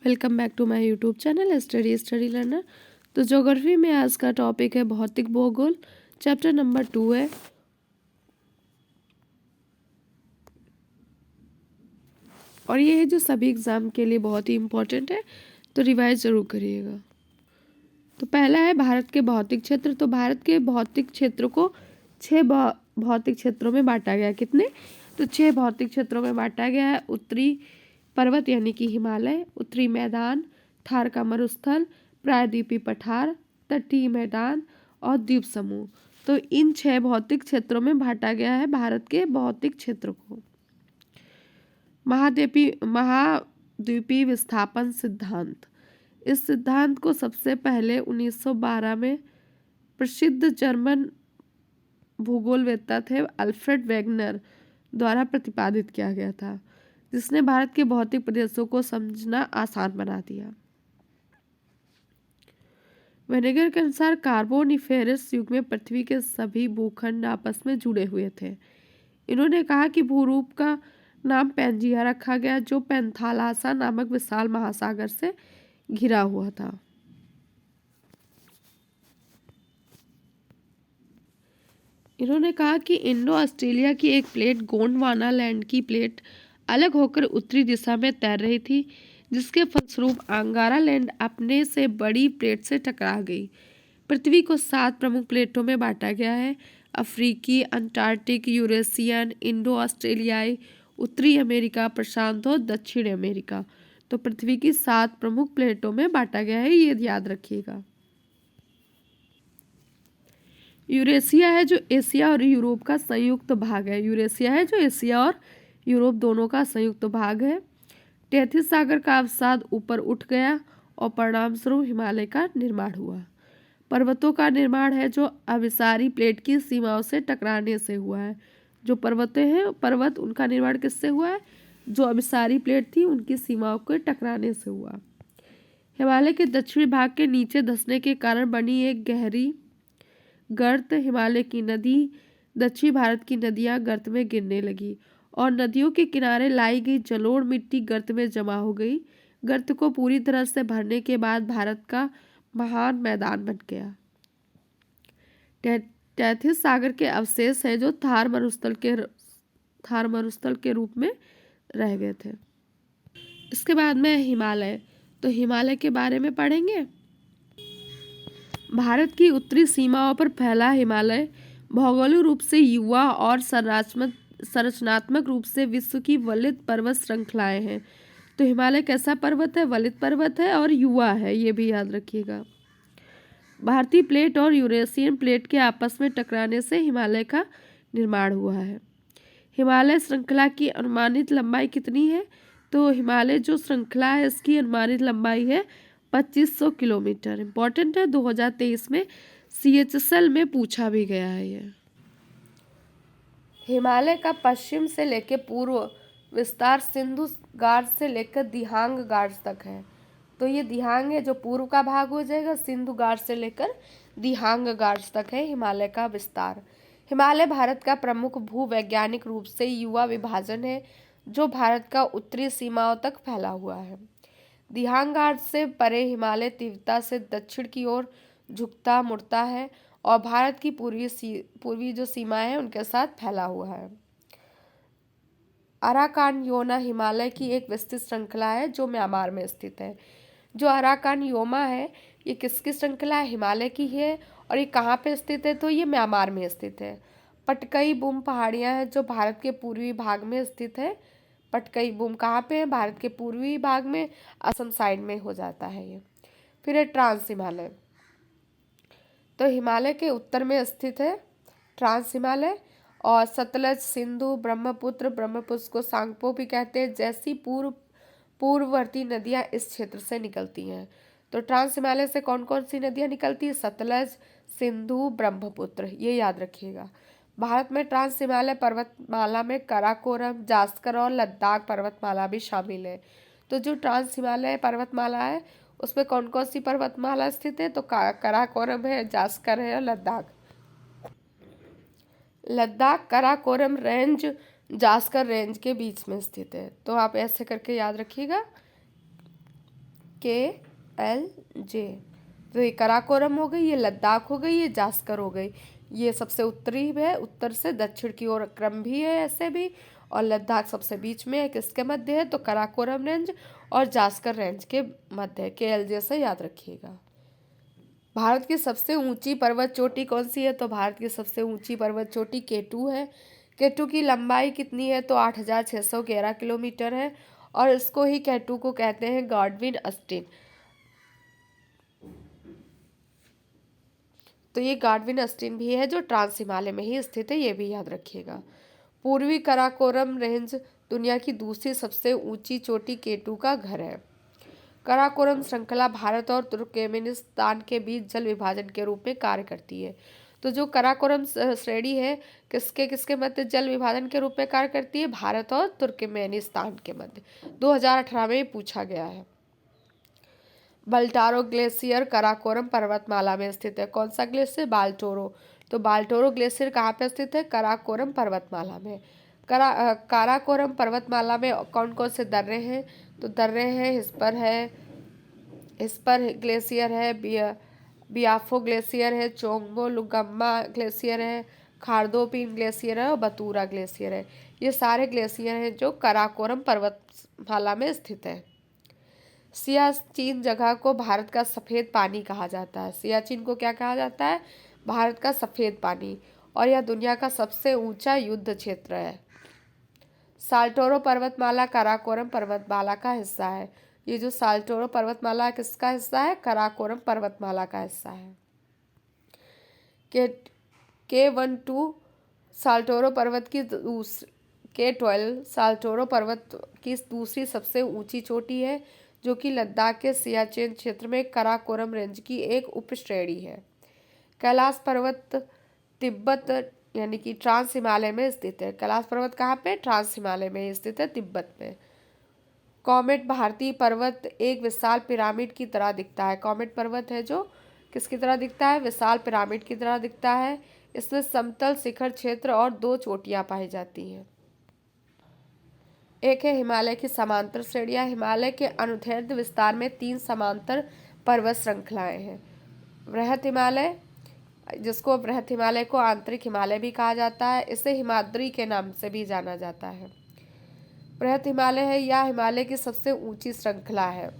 Welcome back to my YouTube channel study learner. तो geography में आज का टॉपिक है भौतिक भूगोल। चैप्टर नंबर 2 है और ये है जो सभी एग्जाम के लिए बहुत ही इम्पोर्टेंट है, तो रिवाइज जरूर करिएगा। तो पहला है भारत के भौतिक क्षेत्र। तो भारत के भौतिक क्षेत्र को 6 भौतिक क्षेत्रों में बांटा गया है। कितने? तो 6 भौतिक क्षेत्रों में बांटा गया है। उत्तरी पर्वत यानी कि हिमालय, उत्तरी मैदान, थार का मरुस्थल, प्रायद्वीपीय पठार, तटीय मैदान और द्वीप समूह। तो इन 6 भौतिक क्षेत्रों में बांटा गया है भारत के भौतिक क्षेत्र को। महाद्वीपीय विस्थापन सिद्धांत। इस सिद्धांत को सबसे पहले 1912 में प्रसिद्ध जर्मन भूगोलवेत्ता थे अल्फ्रेड वेगनर द्वारा प्रतिपादित किया गया था, जिसने भारत के भौतिक प्रदेशों को समझना आसान बना दिया। वेनेगर के अनुसार कार्बोनिफेरस युग में पृथ्वी के सभी भूखंड आपस में जुड़े हुए थे। इन्होंने कहा कि भूरूप का नाम पैंजिया रखा गया, जो पैंथालासा नामक विशाल महासागर से घिरा हुआ था। इन्होंने कहा कि इंडो ऑस्ट्रेलिया की एक प्लेट गोंडवाना लैंड की प्लेट अलग होकर उत्तरी दिशा में तैर रही थी, जिसके फलस्वरूप अंगारा लैंड अपने से बड़ी प्लेट से टकरा गई। पृथ्वी को 7 प्रमुख प्लेटों में बांटा गया है: अफ्रीकी, अंटार्कटिक, यूरेशियन, इंडो ऑस्ट्रेलियाई, उत्तरी अमेरिका, प्रशांत और दक्षिण अमेरिका। तो पृथ्वी की 7 प्रमुख प्लेटों में बांटा गया है, ये याद रखिएगा। यूरेशिया है जो एशिया और यूरोप का संयुक्त भाग है। यूरेशिया है जो एशिया और यूरोप दोनों का संयुक्त भाग है। टेथिस सागर का अवसाद ऊपर उठ गया और परिणाम स्वरूप हिमालय का निर्माण हुआ। पर्वतों का निर्माण है जो अभिसारी प्लेट की सीमाओं से टकराने से हुआ है। जो पर्वत उनका निर्माण किससे हुआ है? जो अभिसारी प्लेट थी उनकी सीमाओं के टकराने से हुआ। हिमालय के दक्षिणी भाग के नीचे धंसने के कारण बनी एक गहरी गर्त हिमालय की नदी, दक्षिण भारत की नदियां गर्त में गिरने लगी और नदियों के किनारे लाई गई जलोढ़ मिट्टी गर्त में जमा हो गई। गर्त को पूरी तरह से भरने के बाद भारत का महान मैदान बन गया। टेथिस सागर के अवशेष हैं जो थार मरुस्थल के रूप में रह गए थे। इसके बाद में हिमालय। तो हिमालय के बारे में पढ़ेंगे। भारत की उत्तरी सीमाओं पर फैला हिमालय भौगोलिक रूप से युवा और संरचनात्मक रूप से विश्व की वलित पर्वत श्रृंखलाएं हैं। तो हिमालय कैसा पर्वत है? वलित पर्वत है और युवा है, ये भी याद रखिएगा। भारतीय प्लेट और यूरेशियन प्लेट के आपस में टकराने से हिमालय का निर्माण हुआ है। हिमालय श्रृंखला की अनुमानित लंबाई कितनी है? तो हिमालय जो श्रृंखला है इसकी अनुमानित लंबाई है 2500 किलोमीटर। इंपॉर्टेंट है, 2023 में CHSL में पूछा भी गया है ये। हिमालय का पश्चिम से लेकर पूर्व विस्तार सिंधु घाट से लेकर दिहांग घाट तक है। तो ये दिहांग है जो पूर्व का भाग हो जाएगा, सिंधु घाट से लेकर दिहांग घाट तक है हिमालय का विस्तार। हिमालय भारत का प्रमुख भूवैज्ञानिक रूप से युवा विभाजन है जो भारत का उत्तरी सीमाओं तक फैला हुआ है। दिहांग घाट से परे हिमालय तीव्रता से दक्षिण की ओर झुकता मुड़ता है और भारत की पूर्वी जो सीमाएं हैं उनके साथ फैला हुआ है। अराकानयोमा हिमालय की एक विस्तृत श्रृंखला है जो म्यांमार में स्थित है। जो अराकानयोमा है ये किसकी श्रृंखला है? हिमालय की है। और ये कहाँ पे स्थित है? तो ये म्यांमार में स्थित है। पटकई बुम पहाड़ियाँ हैं जो भारत के पूर्वी भाग में स्थित है। पटकई बुम कहाँ पे है? भारत के पूर्वी भाग में, असम साइड में हो जाता है ये। फिर है ट्रांस हिमालय। तो हिमालय के उत्तर में स्थित है ट्रांस हिमालय। और सतलज, सिंधु, ब्रह्मपुत्र को सांगपो भी कहते हैं, जैसी पूर्ववर्ती नदियां इस क्षेत्र से निकलती हैं। तो ट्रांस हिमालय से कौन कौन सी नदियां निकलती है? सतलज, सिंधु, ब्रह्मपुत्र, ये याद रखिएगा। भारत में ट्रांस हिमालय पर्वतमाला में काराकोरम, जास्कर और लद्दाख पर्वतमाला भी शामिल है। तो जो ट्रांस हिमालय पर्वतमाला है उसमें कौन कौन सी पर्वतमाला स्थित है? तो काराकोरम है, जास्कर है और लद्दाख काराकोरम रेंज जास्कर रेंज के बीच में स्थित है। तो आप ऐसे करके याद रखिएगा। KLJ। तो ये कराकोरम हो गई, ये लद्दाख हो गई, ये जास्कर हो गई। ये सबसे उत्तरी है, उत्तर से दक्षिण की ओर क्रम भी है ऐसे भी, और लद्दाख सबसे बीच में है। किसके मध्य है? तो कराकोरम रेंज और जास्कर रेंज के मध्य है। KLJ से याद रखिएगा। भारत की सबसे ऊंची पर्वत चोटी कौन सी है? तो भारत की सबसे ऊंची पर्वत चोटी K2 है। K2 की लंबाई कितनी है? तो 8,611 किलोमीटर है, और इसको ही K2 को कहते हैं गॉडविन अस्टीन। तो ये गॉडविन अस्टीन भी है जो ट्रांस हिमालय में ही स्थित है, ये भी याद रखिएगा। पूर्वी कराकोरम रेंज दुनिया की दूसरी सबसे ऊंची चोटी K2 का घर है। कराकोरम श्रृंखला भारत और तुर्कमेनिस्तान के बीच जल विभाजन के रूप में कार्य करती है। तो जो कराकोरम श्रेणी है किसके किसके मध्य जल विभाजन के रूप में कार्य करती है? भारत और तुर्कमेनिस्तान के मध्य। 2018 में पूछा गया है। बाल्टोरो ग्लेशियर कराकोरम पर्वतमाला में स्थित है। कौन सा ग्लेशियर? बाल्टोरो। तो बाल्टोरो ग्लेशियर कहाँ पे स्थित है? कराकोरम पर्वतमाला में। काराकोरम पर्वतमाला में कौन कौन से दर्रे हैं? तो दर्रे हैं, हिस्पर ग्लेशियर है, बियाफो ग्लेशियर है, चोंगमो लुगम्मा ग्लेशियर है, खारदोपिन ग्लेशियर है और बतूरा ग्लेशियर है। ये सारे ग्लेशियर हैं जो कराकोरम पर्वतमाला में स्थित है। सियाचिन जगह को भारत का सफ़ेद पानी कहा जाता है। सियाचिन को क्या कहा जाता है? भारत का सफ़ेद पानी। और यह दुनिया का सबसे ऊंचा युद्ध क्षेत्र है। साल्टोरो पर्वतमाला कराकोरम पर्वतमाला का हिस्सा है। ये जो साल्टोरो पर्वतमाला किसका हिस्सा है? कराकोरम पर्वतमाला का हिस्सा है। K12 साल्टोरो पर्वत की K12 साल्टोरो पर्वत की दूसरी सबसे ऊंची चोटी है, जो कि लद्दाख के सियाचिन क्षेत्र में कराकोरम रेंज की एक उपश्रेणी है। कैलाश पर्वत तिब्बत यानी कि ट्रांस हिमालय में स्थित है। कैलाश पर्वत कहाँ पे? ट्रांस हिमालय में स्थित है, तिब्बत में। कॉमेट भारतीय पर्वत एक विशाल पिरामिड की तरह दिखता है। कॉमेट पर्वत है जो किसकी तरह दिखता है? विशाल पिरामिड की तरह दिखता है। इसमें समतल शिखर क्षेत्र और 2 चोटियां पाई जाती हैं। एक है हिमालय की समांतर श्रेणियां। हिमालय के अनुदैर्ध्य विस्तार में 3 समांतर पर्वत श्रृंखलाएं हैं। वृहत हिमालय, जिसको वृहत हिमालय को आंतरिक हिमालय भी कहा जाता है, इसे हिमाद्री के नाम से भी जाना जाता है। वृहत हिमालय है यह हिमालय की सबसे ऊंची श्रृंखला है।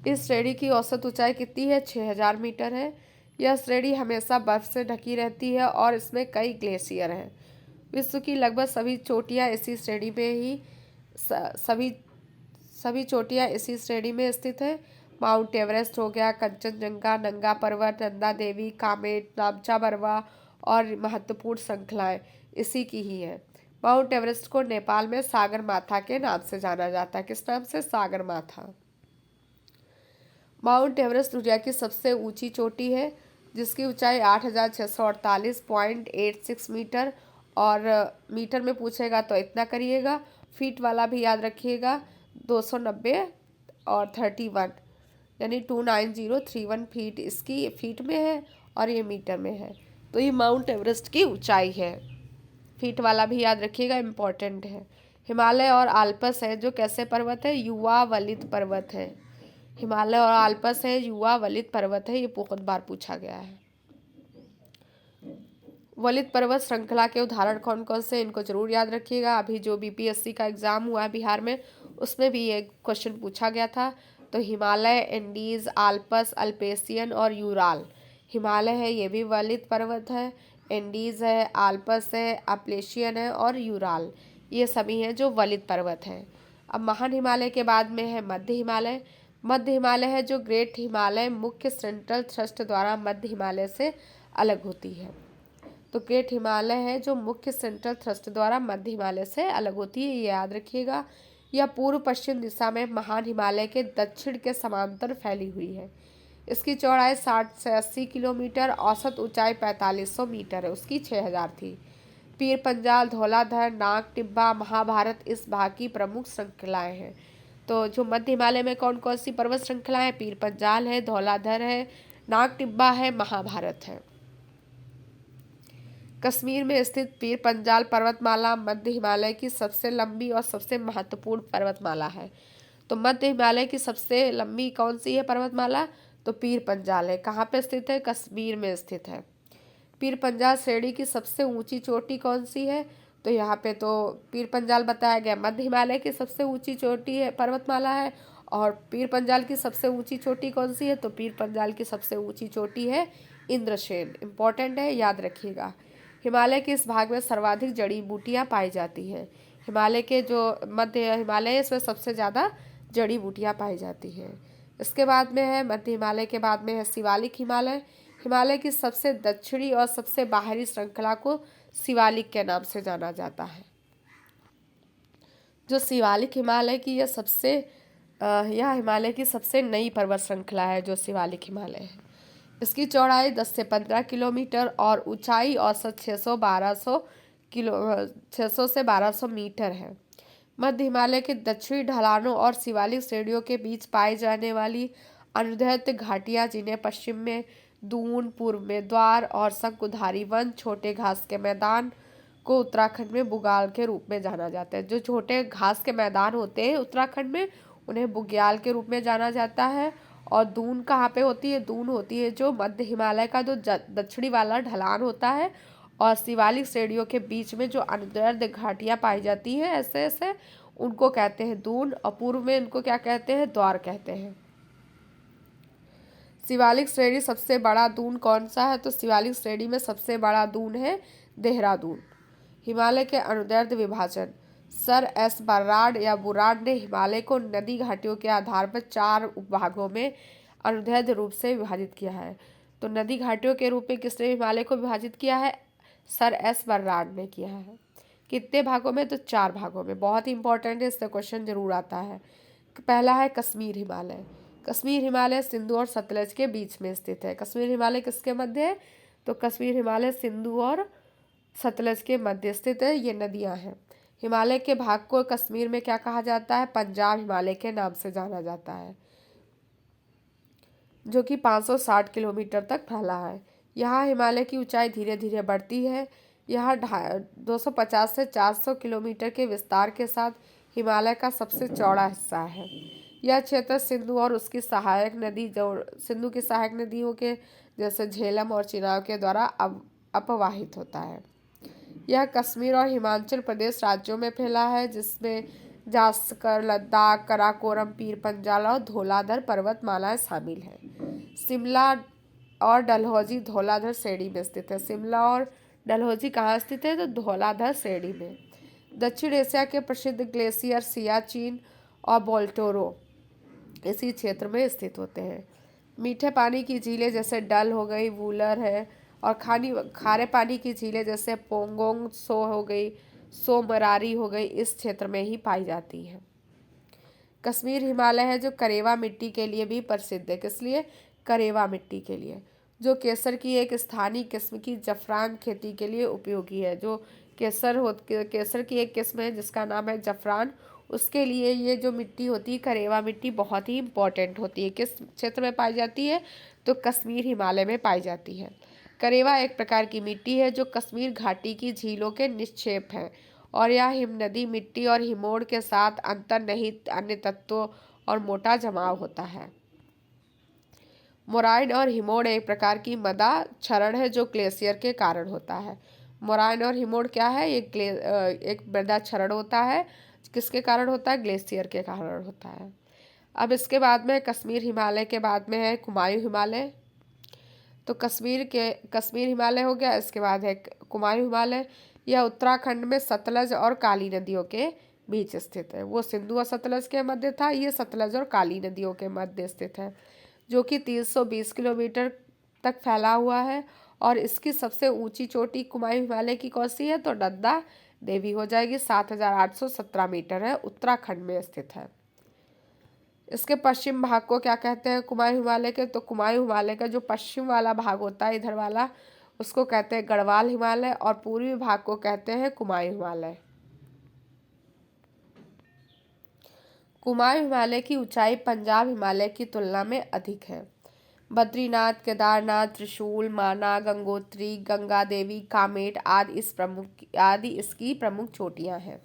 इस श्रेणी की औसत ऊंचाई कितनी है? 6,000 मीटर है। यह श्रेणी हमेशा बर्फ से ढकी रहती है और इसमें कई ग्लेशियर हैं। विश्व की लगभग सभी चोटियां इसी श्रेणी में ही सभी चोटियां इसी श्रेणी में स्थित है। माउंट एवरेस्ट हो गया, कंचनजंगा, नंगा पर्वत, नंदा देवी, कामेट, नामचा बरवा और महत्वपूर्ण श्रृंखलाएं इसी की ही है। माउंट एवरेस्ट को नेपाल में सागर माथा के नाम से जाना जाता है। किस नाम से? सागर माथा। माउंट एवरेस्ट दुनिया की सबसे ऊंची चोटी है, जिसकी ऊंचाई 8,648.86 मीटर, और मीटर में पूछेगा तो इतना करिएगा। फीट वाला भी याद रखिएगा, 290 और 31 यानी 29031 फीट इसकी फीट में है और ये मीटर में है। तो ये माउंट एवरेस्ट की ऊंचाई है। फीट वाला भी याद रखिएगा, इम्पोर्टेंट है। हिमालय और आल्पस है जो कैसे पर्वत है? युवा वलित पर्वत है। हिमालय और आल्पस है, युवा वलित पर्वत है। ये बहुत बार पूछा गया है। वलित पर्वत श्रृंखला के उदाहरण कौन कौन से? इनको जरूर याद रखिएगा। अभी जो BPSC का एग्जाम हुआ है बिहार में, उसमें भी ये क्वेश्चन पूछा गया था। तो हिमालय, एंडीज, आल्पस, अल्पेशियन और यूराल। हिमालय है, ये भी वलित पर्वत है। एंडीज है, आल्पस है, अप्लेशियन है और यूराल, ये सभी हैं जो वलित पर्वत हैं। अब महान हिमालय के बाद में है मध्य हिमालय। मध्य हिमालय है जो ग्रेट हिमालय मुख्य सेंट्रल थ्रस्ट द्वारा मध्य हिमालय से अलग होती है। तो ग्रेट हिमालय है जो मुख्य सेंट्रल थ्रस्ट द्वारा मध्य हिमालय से अलग होती है, ये याद रखिएगा। यह पूर्व पश्चिम दिशा में महान हिमालय के दक्षिण के समांतर फैली हुई है। इसकी चौड़ाई 60 से 80 किलोमीटर, औसत ऊंचाई 4500 मीटर है, उसकी 6,000 थी। पीर पंजाल, धौलाधर, नाग टिब्बा, महाभारत इस भाग की प्रमुख श्रृंखलाएं हैं। तो जो मध्य हिमालय में कौन कौन सी पर्वत श्रृंखलाएं? पीर पंजाल है, धौलाधर है, नाग टिब्बा है, महाभारत है। कश्मीर में स्थित पीर पंजाल पर्वतमाला मध्य हिमालय की सबसे लंबी और सबसे महत्वपूर्ण पर्वतमाला है। तो मध्य हिमालय की सबसे लंबी कौन सी है पर्वतमाला? तो पीर पंजाल है। कहाँ पे स्थित है? कश्मीर में स्थित है। पीर पंजाल श्रेणी की सबसे ऊंची चोटी कौन सी है? तो यहाँ पे तो पीर पंजाल बताया गया मध्य हिमालय की सबसे ऊंची चोटी है, पर्वतमाला है। और पीर पंजाल की सबसे ऊंची चोटी कौन सी है? तो पीर पंजाल की सबसे ऊंची चोटी है इंद्रसेन। इंपॉर्टेंट है, याद रखिएगा। हिमालय के इस भाग में सर्वाधिक जड़ी बूटियां पाई जाती हैं। हिमालय के जो मध्य हिमालय है इसमें सबसे ज़्यादा जड़ी बूटियां पाई जाती हैं। इसके बाद में है मध्य हिमालय के बाद में है शिवालिक हिमालय। हिमालय की सबसे दक्षिणी और सबसे बाहरी श्रृंखला को शिवालिक के नाम से जाना जाता है। जो शिवालिक हिमालय की यह हिमालय की सबसे नई पर्वत श्रृंखला है जो शिवालिक हिमालय है। इसकी चौड़ाई 10 से 15 किलोमीटर और ऊंचाई औसत 600 से 1200 मीटर है। मध्य हिमालय के दक्षिणी ढलानों और शिवालिक श्रेणियों के बीच पाई जाने वाली अनुदैर्ध्य घाटियां, जिन्हें पश्चिम में दून, पूर्व में द्वार और शंकुधारी वन, छोटे घास के मैदान को उत्तराखंड में बुग्याल के रूप में जाना जाता है। जो छोटे घास के मैदान होते हैं उत्तराखंड में, उन्हें बुग्याल के रूप में जाना जाता है। और दून कहाँ पे होती है? दून होती है जो मध्य हिमालय का जो दक्षिणी वाला ढलान होता है और शिवालिक श्रेणियों के बीच में जो अनुदैर्ध्य घाटियां पाई जाती है ऐसे ऐसे, उनको कहते हैं दून। और पूर्व में इनको क्या कहते हैं? द्वार कहते हैं। शिवालिक श्रेणी सबसे बड़ा दून कौन सा है? तो शिवालिक श्रेणी में सबसे बड़ा दून है देहरादून। हिमालय के अनुदैर्ध्य विभाजन। सर एस बर्राड या बुराड ने हिमालय को नदी घाटियों के आधार पर 4 उपभागों में अनुदैर्ध्य रूप से विभाजित किया है। तो नदी घाटियों के रूप में किसने हिमालय को विभाजित किया है? सर एस बर्राड ने किया है। कितने भागों में? तो 4 भागों में। बहुत ही इंपॉर्टेंट है, इससे क्वेश्चन जरूर आता है। पहला है कश्मीर हिमालय। कश्मीर हिमालय सिंधु और सतलज के बीच में स्थित है। कश्मीर हिमालय किसके मध्य है? तो कश्मीर हिमालय सिंधु और सतलज के मध्य स्थित है। ये नदियां हैं। हिमालय के भाग को कश्मीर में क्या कहा जाता है? पंजाब हिमालय के नाम से जाना जाता है, जो कि 560 किलोमीटर तक फैला है। यहाँ हिमालय की ऊंचाई धीरे धीरे बढ़ती है। यहाँ 250 से 400 किलोमीटर के विस्तार के साथ हिमालय का सबसे चौड़ा हिस्सा है। यह क्षेत्र सिंधु और उसकी सहायक नदी सिंधु की सहायक नदियों के जैसे झेलम और चिनाब के द्वारा अपवाहित होता है। यह कश्मीर और हिमाचल प्रदेश राज्यों में फैला है, जिसमें जास्कर, लद्दाख, कराकोरम, पीर पंजाल और धौलाधर पर्वतमालाएं शामिल हैं। शिमला और डलहौजी धौलाधर श्रेणी में स्थित है। शिमला और डलहौजी कहाँ स्थित है? तो धौलाधर श्रेणी में। दक्षिण एशिया के प्रसिद्ध ग्लेशियर सियाचिन और बोल्टोरो इसी क्षेत्र में स्थित होते हैं। मीठे पानी की झीलें जैसे डल हो गई, वूलर है, और खारे पानी की झीलें जैसे पोंगोंग सो हो गई, सोमरारी हो गई, इस क्षेत्र में ही पाई जाती हैं। कश्मीर हिमालय है जो करेवा मिट्टी के लिए भी प्रसिद्ध है। किस लिए? करेवा मिट्टी के लिए, जो केसर की एक स्थानीय किस्म की जफरान खेती के लिए उपयोगी है। जो केसर की एक किस्म है जिसका नाम है जफरान, उसके लिए ये जो मिट्टी होती है करेवा मिट्टी बहुत ही इम्पोर्टेंट होती है। किस क्षेत्र में पाई जाती है? तो कश्मीर हिमालय में पाई जाती है। करेवा एक प्रकार की मिट्टी है जो कश्मीर घाटी की झीलों के निक्षेप है, और यह हिमनदी मिट्टी और हिमोड़ के साथ अंतर्निहित अन्य तत्वों और मोटा जमाव होता है। मोराइन और हिमोड़ एक प्रकार की मदा क्षरण है जो ग्लेशियर के कारण होता है। मोराइन और हिमोड़ क्या है? एक मृदा क्षरण होता है। किसके कारण होता है? ग्लेशियर के कारण होता है। अब इसके बाद में कश्मीर हिमालय के बाद में है कुमायूं हिमालय। तो कश्मीर हिमालय हो गया। इसके बाद है कुमायूं हिमालय। यह उत्तराखंड में सतलज और काली नदियों के बीच स्थित है। वो सिंधु और सतलज के मध्य था, ये सतलज और काली नदियों के मध्य स्थित है, जो कि 320 किलोमीटर तक फैला हुआ है। और इसकी सबसे ऊंची चोटी कुमायूं हिमालय की कौन सी है? तो नंदा देवी हो जाएगी, 7817 मीटर है, उत्तराखंड में स्थित है। इसके पश्चिम भाग को क्या कहते हैं कुमायूं हिमालय के? तो कुमायूं हिमालय का जो पश्चिम वाला भाग होता है इधर वाला, उसको कहते हैं गढ़वाल हिमालय, और पूर्वी भाग को कहते हैं कुमायूं हिमालय। कुमायूं हिमालय की ऊंचाई पंजाब हिमालय की तुलना में अधिक है। बद्रीनाथ, केदारनाथ, त्रिशूल, माना, गंगोत्री, गंगा देवी, कामेट आदि इसकी प्रमुख चोटियां हैं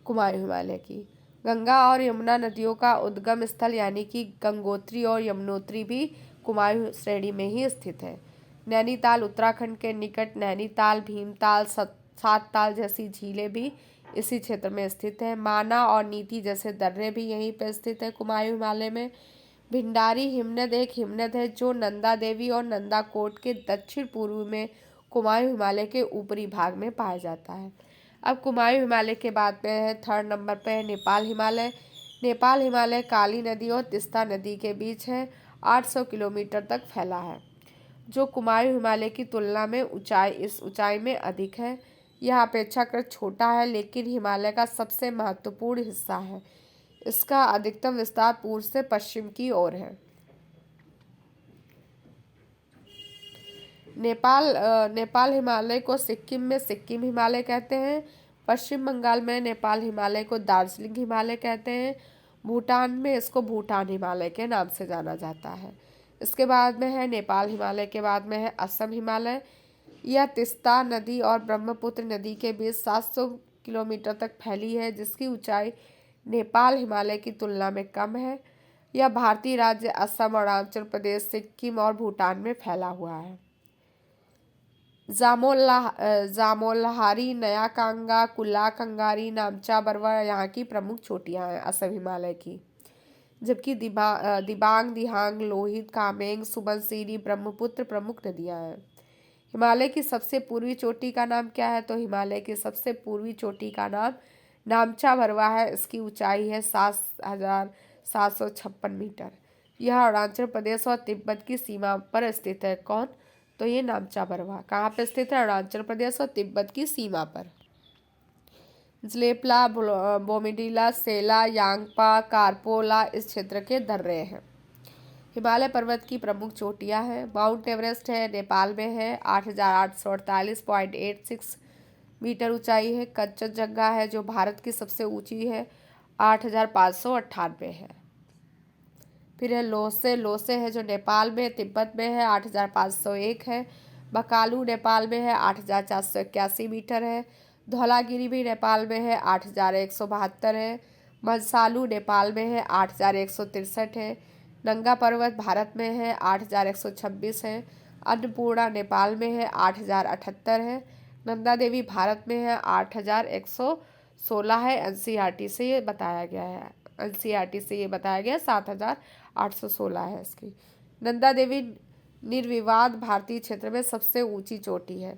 कुमायूं हिमालय की। गंगा और यमुना नदियों का उद्गम स्थल यानी कि गंगोत्री और यमुनोत्री भी कुमायूं श्रेणी में ही स्थित है। नैनीताल उत्तराखंड के निकट नैनीताल, भीमताल, सात ताल जैसी झीलें भी इसी क्षेत्र में स्थित है। माना और नीति जैसे दर्रे भी यहीं पर स्थित है कुमायूं हिमालय में। भिंडारी हिमनद एक हिमनद है जो नंदा देवी और नंदा कोट के दक्षिण पूर्व में कुमायूं हिमालय के ऊपरी भाग में पाया जाता है। अब कुमायूं हिमालय के बाद में है थर्ड नंबर पे है नेपाल हिमालय। नेपाल हिमालय काली नदी और तीस्ता नदी के बीच है, 800 किलोमीटर तक फैला है, जो कुमायूं हिमालय की तुलना में इस ऊंचाई में अधिक है। यह अपेक्षाकृत छोटा है लेकिन हिमालय का सबसे महत्वपूर्ण हिस्सा है। इसका अधिकतम विस्तार पूर्व से पश्चिम की ओर है। नेपाल हिमालय को सिक्किम में सिक्किम हिमालय कहते हैं। पश्चिम बंगाल में नेपाल हिमालय को दार्जिलिंग हिमालय कहते हैं। भूटान में इसको भूटान हिमालय के नाम से जाना जाता है। इसके बाद में है नेपाल हिमालय के बाद में है असम हिमालय। यह तीस्ता नदी और ब्रह्मपुत्र नदी के बीच 700 किलोमीटर तक फैली है, जिसकी ऊंचाई नेपाल हिमालय की तुलना में कम है। यह भारतीय राज्य असम, अरुणाचल प्रदेश, सिक्किम और भूटान में फैला हुआ है। जामोलहारी, नया कांगा, कुला कंगारी, नामचा बरवा यहाँ की प्रमुख चोटियाँ हैं असम हिमालय की। जबकि दिबांग, दिहांग, लोहित, कामेंग, सुबनसिरी, ब्रह्मपुत्र प्रमुख नदियाँ हैं। हिमालय की सबसे पूर्वी चोटी का नाम क्या है? तो हिमालय की सबसे पूर्वी चोटी का नाम नामचा बरवा है। इसकी ऊंचाई है 7,756 मीटर। यह अरुणाचल प्रदेश और तिब्बत की सीमा पर स्थित है। कौन? तो ये नामचा बरवा कहाँ पे स्थित है? अरुणाचल प्रदेश और तिब्बत की सीमा पर। ज्लेपला, बोमिडिला, सेला, यांगपा, कारपोला इस क्षेत्र के दर्रे हैं। हिमालय पर्वत की प्रमुख चोटियां हैं। माउंट एवरेस्ट है, नेपाल में है, 8,848.86 मीटर ऊंचाई है। कंचनजंगा है जो भारत की सबसे ऊंची है, 8,598 है। फिर है लोसे है जो नेपाल में, तिब्बत में है, 8,501 है। बकालू नेपाल में है, 8,481 मीटर है। धौलागिरी भी नेपाल में है, 8,172 है। मंसालू नेपाल में है, 8,163 है। नंगा पर्वत भारत में है, 8,126 है। अन्नपूर्णा नेपाल में है, 8,078 है। नंदा देवी भारत में है, 8,116 है। एनसीईआरटी से ये बताया गया है। 7,816 है इसकी। नंदा देवी निर्विवाद भारतीय क्षेत्र में सबसे ऊंची चोटी है।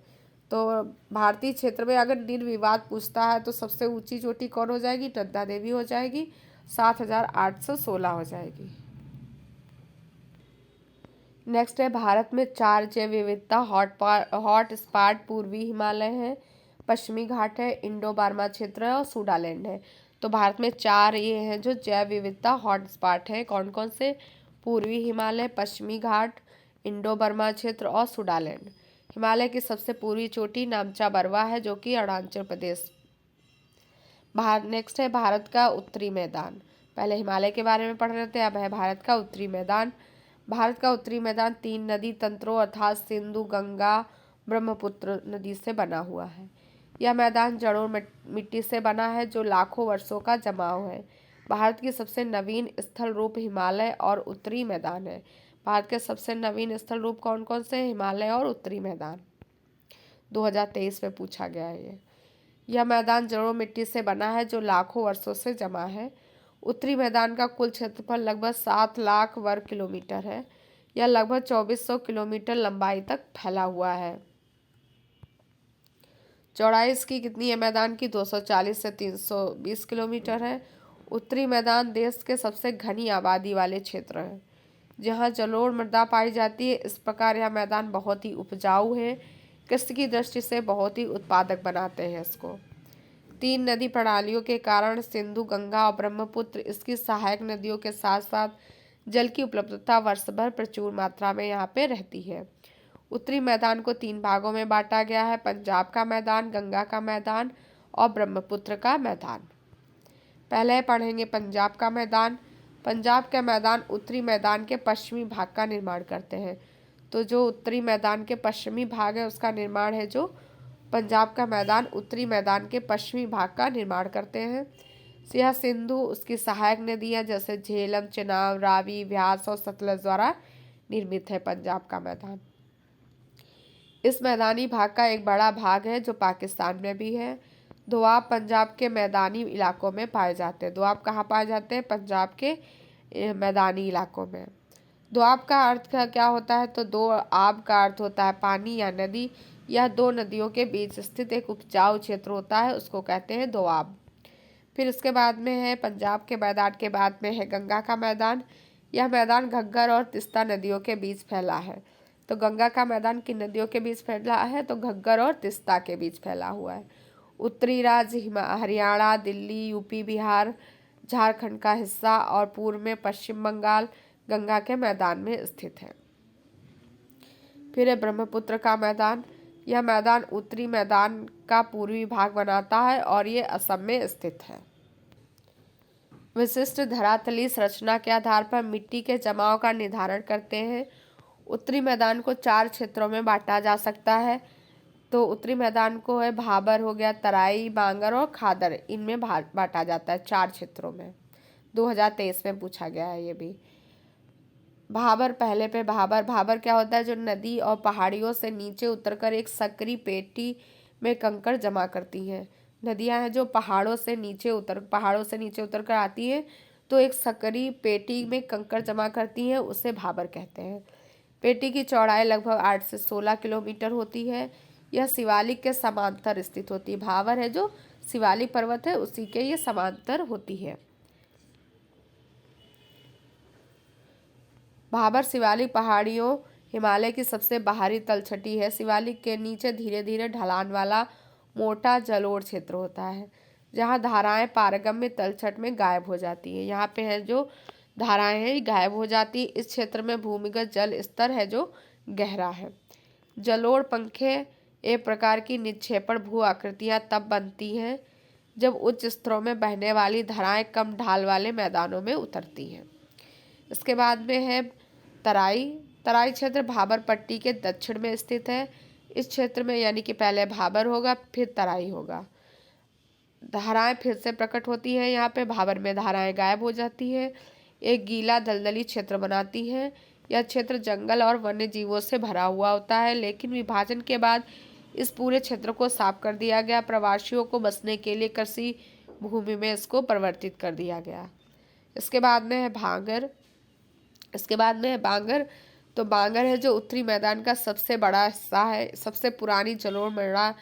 तो भारतीय क्षेत्र में अगर निर्विवाद पूछता है तो सबसे ऊंची चोटी कौन हो जाएगी? नंदा देवी हो जाएगी, 7,816 हो जाएगी। नेक्स्ट है भारत में 4 जैव विविधता हॉट स्पॉट पूर्वी हिमालय है, पश्चिमी घाट है, इंडो बर्मा क्षेत्र है और सूडालैंड है। तो भारत में 4 ये हैं जो जैव विविधता हॉट स्पॉट है। कौन कौन से? पूर्वी हिमालय, पश्चिमी घाट, इंडो बर्मा क्षेत्र और सूडालैंड। हिमालय की सबसे पूर्वी चोटी नामचा बरवा है जो कि अरुणाचल प्रदेश। नेक्स्ट है भारत का उत्तरी मैदान। पहले हिमालय के बारे में पढ़ रहे थे, अब है भारत का उत्तरी मैदान। भारत का उत्तरी मैदान 3 नदी तंत्रों अर्थात सिंधु, गंगा, ब्रह्मपुत्र नदी से बना हुआ है। यह मैदान जड़ों मिट्टी से बना है जो लाखों वर्षों का जमाव है। भारत की सबसे नवीन स्थल रूप हिमालय और उत्तरी मैदान है। भारत के सबसे नवीन स्थल रूप कौन कौन से? हिमालय और उत्तरी मैदान। 2023 में पूछा गया है। यह मैदान जड़ों मिट्टी से बना है जो लाखों वर्षों से जमा है। उत्तरी मैदान का कुल क्षेत्रफल लगभग 7 लाख वर्ग किलोमीटर है। यह लगभग 2400 किलोमीटर लंबाई तक फैला हुआ है। चौड़ाई इसकी कितनी है मैदान की? 240 से 320 किलोमीटर है। उत्तरी मैदान देश के सबसे घनी आबादी वाले क्षेत्र है जहाँ जलोढ़ मृदा पाई जाती है। इस प्रकार यह मैदान बहुत ही उपजाऊ है। कृषि की दृष्टि से बहुत ही उत्पादक बनाते हैं इसको। 3 नदी प्रणालियों के कारण सिंधु, गंगा और ब्रह्मपुत्र इसकी सहायक नदियों के साथ साथ जल की उपलब्धता वर्ष भर प्रचुर मात्रा में यहाँ पे रहती है। उत्तरी मैदान को 3 भागों में बांटा गया है, पंजाब का मैदान, गंगा का मैदान और ब्रह्मपुत्र का मैदान। पहले पढ़ेंगे पंजाब का मैदान। पंजाब के मैदान उत्तरी मैदान के पश्चिमी भाग का निर्माण करते हैं। तो जो उत्तरी मैदान के पश्चिमी भाग है उसका निर्माण है जो पंजाब का मैदान उत्तरी मैदान के पश्चिमी भाग का निर्माण करते हैं। यह सिंधु, उसकी सहायक नदियां जैसे झेलम, चेनाब, रावी, व्यास और सतलज द्वारा निर्मित है। पंजाब का मैदान इस मैदानी भाग का एक बड़ा भाग है जो पाकिस्तान में भी है। दोआब पंजाब के मैदानी इलाकों में पाए जाते हैं। दोआब कहाँ पाए जाते हैं? पंजाब के मैदानी इलाकों में। दोआब का अर्थ क्या होता है? तो दो आब का अर्थ होता है पानी या नदी। यह दो नदियों के बीच स्थित एक उपजाऊ क्षेत्र होता है, उसको कहते हैं दोआब। फिर इसके बाद में है पंजाब के मैदान के बाद में है गंगा का मैदान। यह मैदान घग्गर और तिस्ता नदियों के बीच फैला है। तो गंगा का मैदान किन नदियों के बीच फैला है? तो घग्गर और तिस्ता के बीच फैला हुआ है। उत्तरी राज्य हरियाणा, दिल्ली, यूपी, बिहार, झारखंड का हिस्सा और पूर्व में पश्चिम बंगाल गंगा के मैदान में स्थित है। फिर है ब्रह्मपुत्र का मैदान। यह मैदान उत्तरी मैदान का पूर्वी भाग बनाता है और ये असम में स्थित है। विशिष्ट धरातलीय संरचना के आधार पर मिट्टी के जमाव का निर्धारण करते हैं। उत्तरी मैदान को 4 क्षेत्रों में बांटा जा सकता है। तो उत्तरी मैदान को है भाबर हो गया, तराई, बांगर और खादर, इनमें बांटा जाता है 4 क्षेत्रों में। 2023 में पूछा गया है ये भी। भाबर पहले पे भाबर क्या होता है? जो नदी और पहाड़ियों से नीचे उतरकर एक सकरी पेटी में कंकड़ जमा करती हैं। नदियां हैं जो पहाड़ों से नीचे उतर कर आती हैं, तो एक सकरी पेटी में कंकड़ जमा करती हैं, उसे भाबर कहते हैं। पेटी की चौड़ाई लगभग 8 से 16 किलोमीटर होती है। यह शिवालिक के समांतर स्थित होती है। भाबर है जो शिवालिक पर्वत है, उसी के ये समांतर होती है। भाबर शिवालिक पहाड़ियों हिमालय की सबसे बाहरी तलछटी है। शिवालिक के नीचे धीरे धीरे ढलान वाला मोटा जलोढ़ क्षेत्र होता है, जहाँ धाराएं पारगम्य तलछट में गायब हो जाती है। यहाँ पे है जो धाराएं हैं गायब हो जाती। इस क्षेत्र में भूमिगत जल स्तर है जो गहरा है। जलोढ़ पंखे एक प्रकार की निक्षेपण भू आकृतियां तब बनती हैं जब उच्च स्तरों में बहने वाली धाराएं कम ढाल वाले मैदानों में उतरती हैं। इसके बाद में है तराई क्षेत्र भाबर पट्टी के दक्षिण में स्थित है। इस क्षेत्र में यानी कि पहले भाबर होगा फिर तराई होगा। धाराएं फिर से प्रकट होती हैं। यहाँ पे भाबर में धाराएं गायब हो जाती है, एक गीला दलदली क्षेत्र बनाती है। यह क्षेत्र जंगल और वन्य जीवों से भरा हुआ होता है, लेकिन विभाजन के बाद इस पूरे क्षेत्र को साफ कर दिया गया। प्रवासियों को बसने के लिए कृषि भूमि में इसको परिवर्तित कर दिया गया। इसके बाद में है बांगर। तो बांगर है जो उत्तरी मैदान का सबसे बड़ा हिस्सा है। सबसे पुरानी जलोढ़ मड़ा,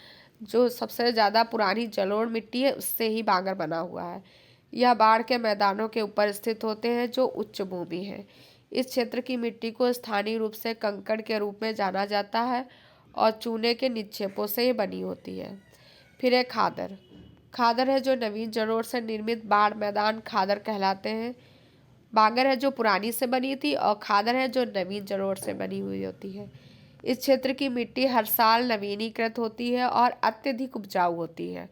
जो सबसे ज़्यादा पुरानी जलोढ़ मिट्टी है, उससे ही बांगर बना हुआ है। यह बाढ़ के मैदानों के ऊपर स्थित होते हैं जो उच्च भूमि है। इस क्षेत्र की मिट्टी को स्थानीय रूप से कंकड़ के रूप में जाना जाता है और चूने के निक्षेपों से बनी होती है। फिर है खादर है जो नवीन जलोढ़ से निर्मित बाढ़ मैदान खादर कहलाते हैं। बांगर है जो पुरानी से बनी थी और खादर है जो नवीन जलोढ़ से बनी हुई होती है। इस क्षेत्र की मिट्टी हर साल नवीनीकृत होती है और अत्यधिक उपजाऊ होती है।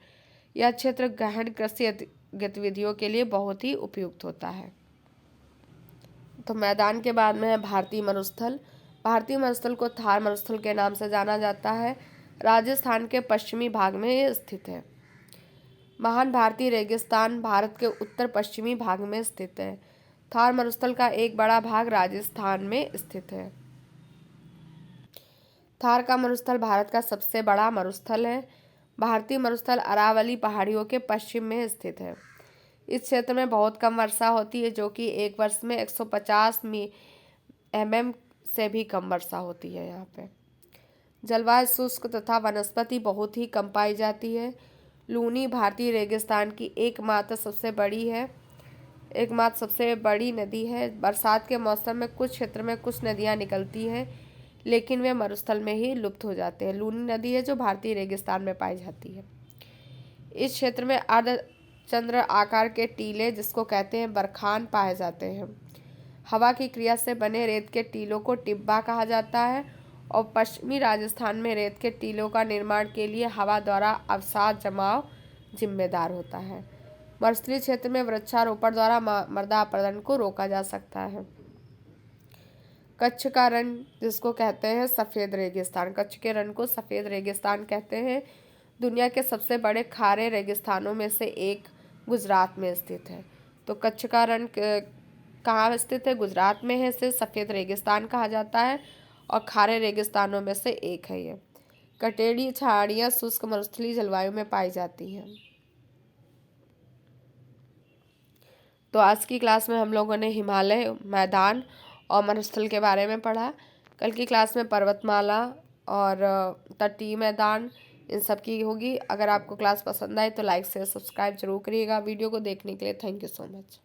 यह क्षेत्र गहन कृषि गतिविधियों के लिए बहुत ही उपयुक्त होता है। तो मैदान के बाद में है भारतीय मरुस्थल। भारतीय मरुस्थल को थार मरुस्थल के नाम से जाना जाता है। राजस्थान के पश्चिमी भाग में ये स्थित है। महान भारतीय रेगिस्तान भारत के उत्तर पश्चिमी भाग में स्थित है। थार मरुस्थल का एक बड़ा भाग राजस्थान में स्थित है। थार का मरुस्थल भारत का सबसे बड़ा मरुस्थल है। भारतीय मरुस्थल अरावली पहाड़ियों के पश्चिम में स्थित है। इस क्षेत्र में बहुत कम वर्षा होती है, जो कि एक वर्ष में 150 mm से भी कम वर्षा होती है। यहाँ पे जलवायु शुष्क तथा वनस्पति बहुत ही कम पाई जाती है। लूनी भारतीय रेगिस्तान की एकमात्र सबसे बड़ी नदी है। बरसात के मौसम में कुछ क्षेत्र में कुछ नदियाँ निकलती हैं, लेकिन वे मरुस्थल में ही लुप्त हो जाते हैं। लूनी नदी है जो भारतीय रेगिस्तान में पाई जाती है। इस क्षेत्र में अर्धचंद्र आकार के टीले, जिसको कहते हैं बरखान, पाए जाते हैं। हवा की क्रिया से बने रेत के टीलों को टिब्बा कहा जाता है और पश्चिमी राजस्थान में रेत के टीलों का निर्माण के लिए हवा द्वारा अवसाद जमाव जिम्मेदार होता है। मरुस्थलीय क्षेत्र में वृक्षारोपण द्वारा मृदा अपरदन को रोका जा सकता है। कच्छ का रण, जिसको कहते हैं सफ़ेद रेगिस्तान, कच्छ के रण को सफ़ेद रेगिस्तान कहते हैं। दुनिया के सबसे बड़े खारे रेगिस्तानों में से एक गुजरात में स्थित है। तो कच्छ का रण कहाँ स्थित है? गुजरात में है। इसे सफ़ेद रेगिस्तान कहा जाता है और खारे रेगिस्तानों में से एक है ये। कटेड़ी झाड़ियाँ शुष्क मरुस्थलीय जलवायु में पाई जाती हैं। तो आज की क्लास में हम लोगों ने हिमालय, मैदान और मरुस्थल के बारे में पढ़ा। कल की क्लास में पर्वतमाला और तटीय मैदान इन सब की होगी। अगर आपको क्लास पसंद आए तो लाइक शेयर सब्सक्राइब जरूर करिएगा। वीडियो को देखने के लिए थैंक यू सो मच।